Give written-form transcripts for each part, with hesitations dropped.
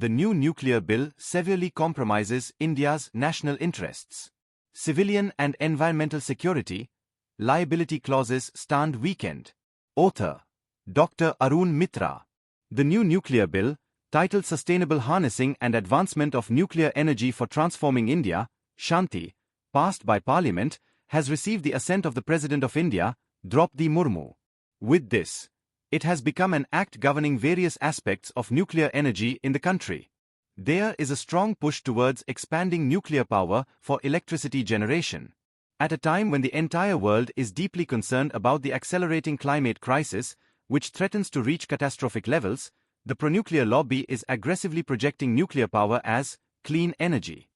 the new nuclear bill severely compromises India's national interests. Civilian and environmental security, liability clauses stand weakened. Author Dr. Arun Mitra. The new nuclear bill, titled Sustainable Harnessing and Advancement of Nuclear Energy for Transforming India, SHANTI, passed by Parliament, has received the assent of the President of India, Droupadi Murmu. With this, it has become an act governing various aspects of nuclear energy in the country. There is a strong push towards expanding nuclear power for electricity generation. At a time when the entire world is deeply concerned about the accelerating climate crisis, which threatens to reach catastrophic levels, the pro-nuclear lobby is aggressively projecting nuclear power as clean energy.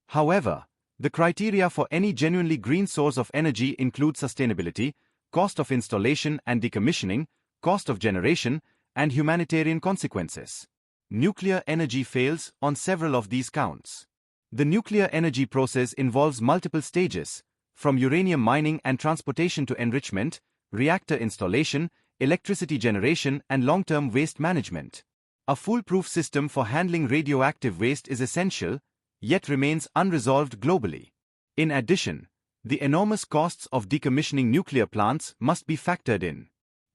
However, the criteria for any genuinely green source of energy include sustainability, cost of installation and decommissioning, cost of generation, and humanitarian consequences. Nuclear energy fails on several of these counts. The nuclear energy process involves multiple stages, from uranium mining and transportation to enrichment, reactor installation, electricity generation, and long-term waste management. A foolproof system for handling radioactive waste is essential, yet remains unresolved globally. In addition, the enormous costs of decommissioning nuclear plants must be factored in.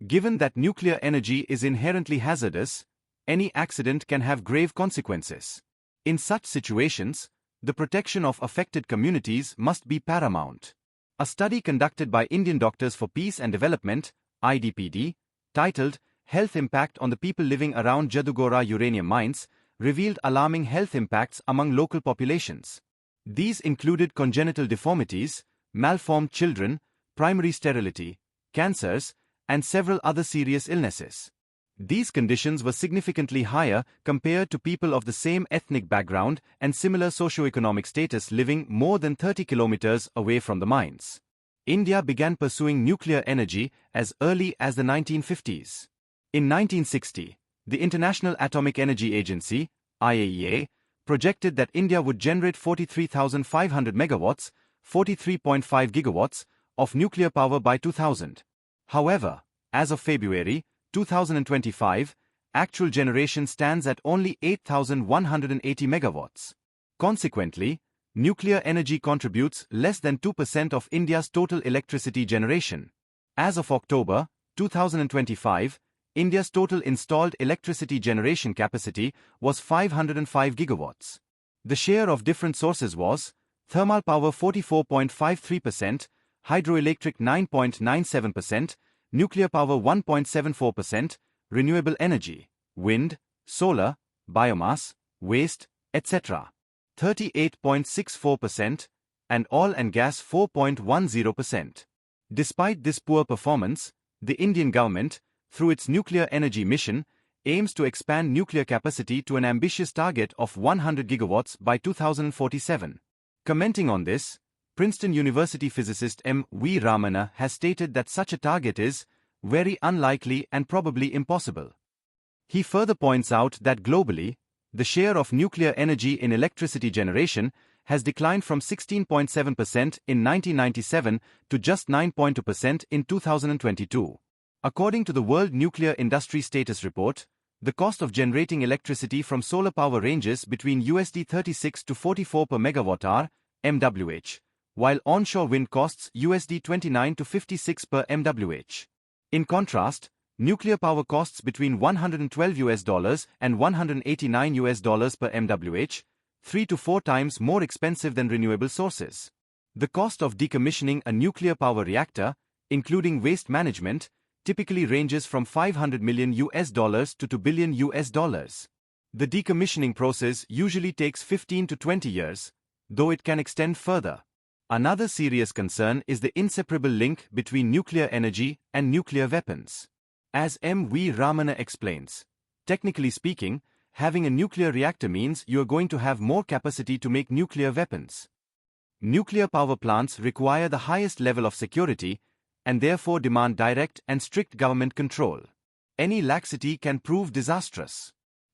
Given that nuclear energy is inherently hazardous, any accident can have grave consequences. In such situations, the protection of affected communities must be paramount. A study conducted by Indian Doctors for Peace and Development, IDPD, titled Health Impact on the People Living Around Jadugora Uranium Mines, revealed alarming health impacts among local populations. These included congenital deformities, malformed children, primary sterility, cancers, and several other serious illnesses. These conditions were significantly higher compared to people of the same ethnic background and similar socio-economic status living more than 30 kilometers away from the mines. India began pursuing nuclear energy as early as the 1950s. In 1960, the International Atomic Energy Agency, IAEA, projected that India would generate 43,500 megawatts, 43.5 gigawatts, of nuclear power by 2000. However, as of February 2025, actual generation stands at only 8,180 megawatts. Consequently, nuclear energy contributes less than 2% of India's total electricity generation. As of October 2025, India's total installed electricity generation capacity was 505 gigawatts. The share of different sources was thermal power 44.53%, hydroelectric 9.97%, nuclear power 1.74%, renewable energy, wind, solar, biomass, waste, etc. 38.64%, and oil and gas 4.10%. Despite this poor performance, the Indian government, through its nuclear energy mission, aims to expand nuclear capacity to an ambitious target of 100 gigawatts by 2047. Commenting on this, Princeton University physicist M. V. Ramana has stated that such a target is very unlikely and probably impossible. He further points out that globally, the share of nuclear energy in electricity generation has declined from 16.7% in 1997 to just 9.2% in 2022. According to the World Nuclear Industry Status Report, the cost of generating electricity from solar power ranges between USD 36 to 44 per megawatt-hour, MWh, while onshore wind costs USD 29 to 56 per MWh. In contrast, nuclear power costs between $112 and $189 per MWh, 3 to 4 times more expensive than renewable sources. The cost of decommissioning a nuclear power reactor, including waste management, typically ranges from $500 million to $2 billion. The decommissioning process usually takes 15 to 20 years, though it can extend further. Another serious concern is the inseparable link between nuclear energy and nuclear weapons. As M. V. Ramana explains, technically speaking, having a nuclear reactor means you are going to have more capacity to make nuclear weapons. Nuclear power plants require the highest level of security and therefore demand direct and strict government control. Any laxity can prove disastrous.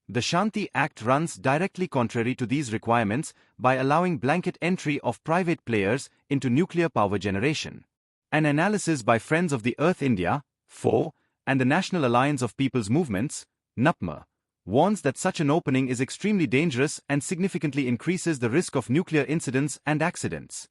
The SHANTI Act runs directly contrary to these requirements by allowing blanket entry of private players into nuclear power generation. An analysis by Friends of the Earth India, FO, and the National Alliance of People's Movements, NAPMA, warns that such an opening is extremely dangerous and significantly increases the risk of nuclear incidents and accidents.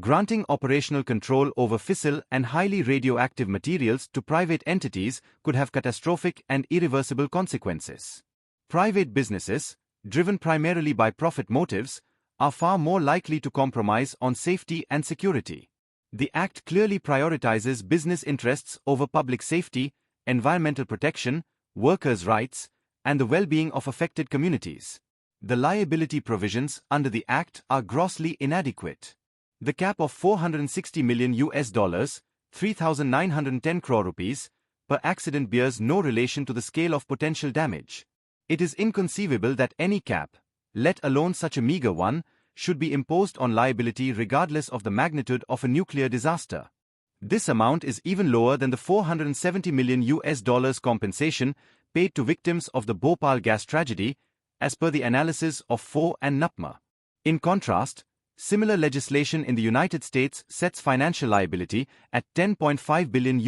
Granting operational control over fissile and highly radioactive materials to private entities could have catastrophic and irreversible consequences. Private businesses, driven primarily by profit motives, are far more likely to compromise on safety and security. The Act clearly prioritizes business interests over public safety, environmental protection, workers' rights, and the well-being of affected communities. The liability provisions under the Act are grossly inadequate. The cap of $460 million (3,910 crore rupees) per accident bears no relation to the scale of potential damage. It is inconceivable that any cap, let alone such a meager one, should be imposed on liability regardless of the magnitude of a nuclear disaster. This amount is even lower than the $470 million compensation paid to victims of the Bhopal gas tragedy, as per the analysis of FO and NAPMA. In contrast, similar legislation in the United States sets financial liability at $10.5 billion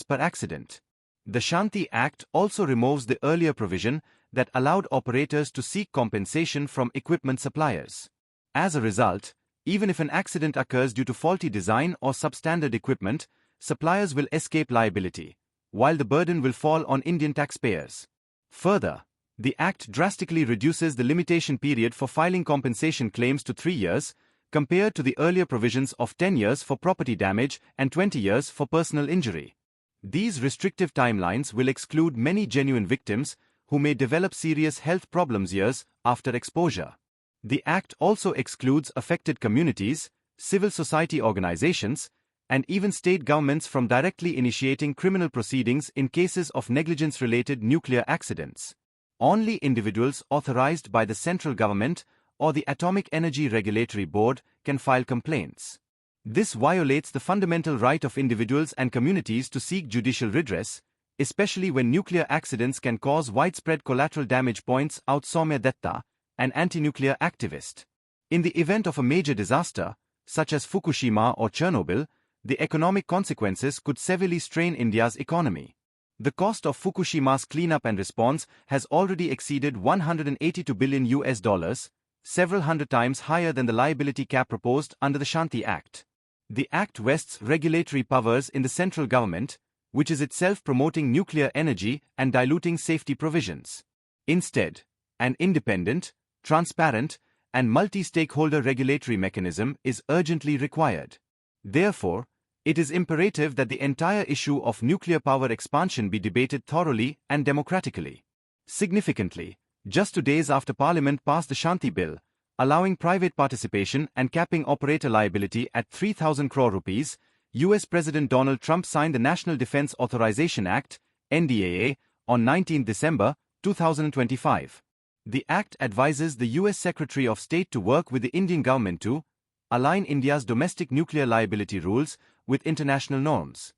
per accident. The SHANTI Act also removes the earlier provision that allowed operators to seek compensation from equipment suppliers. As a result, even if an accident occurs due to faulty design or substandard equipment, suppliers will escape liability, while the burden will fall on Indian taxpayers. Further, the Act drastically reduces the limitation period for filing compensation claims to 3 years, compared to the earlier provisions of 10 years for property damage and 20 years for personal injury. These restrictive timelines will exclude many genuine victims who may develop serious health problems years after exposure. The Act also excludes affected communities, civil society organizations, and even state governments from directly initiating criminal proceedings in cases of negligence-related nuclear accidents. Only individuals authorized by the central government or the Atomic Energy Regulatory Board can file complaints. This violates the fundamental right of individuals and communities to seek judicial redress, especially when nuclear accidents can cause widespread collateral damage, points out Soumya Dutta, an anti-nuclear activist. In the event of a major disaster, such as Fukushima or Chernobyl, the economic consequences could severely strain India's economy. The cost of Fukushima's cleanup and response has already exceeded $182 billion, several hundred times higher than the liability cap proposed under the SHANTI Act. The Act vests regulatory powers in the central government, which is itself promoting nuclear energy and diluting safety provisions. Instead, an independent, transparent, and multi-stakeholder regulatory mechanism is urgently required. Therefore, it is imperative that the entire issue of nuclear power expansion be debated thoroughly and democratically. Significantly, just 2 days after Parliament passed the SHANTI Bill, allowing private participation and capping operator liability at 3,000 crore rupees, US President Donald Trump signed the National Defense Authorization Act, NDAA, on 19 December 2025. The Act advises the US Secretary of State to work with the Indian government to align India's domestic nuclear liability rules with international norms.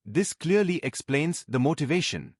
This clearly explains the motivation.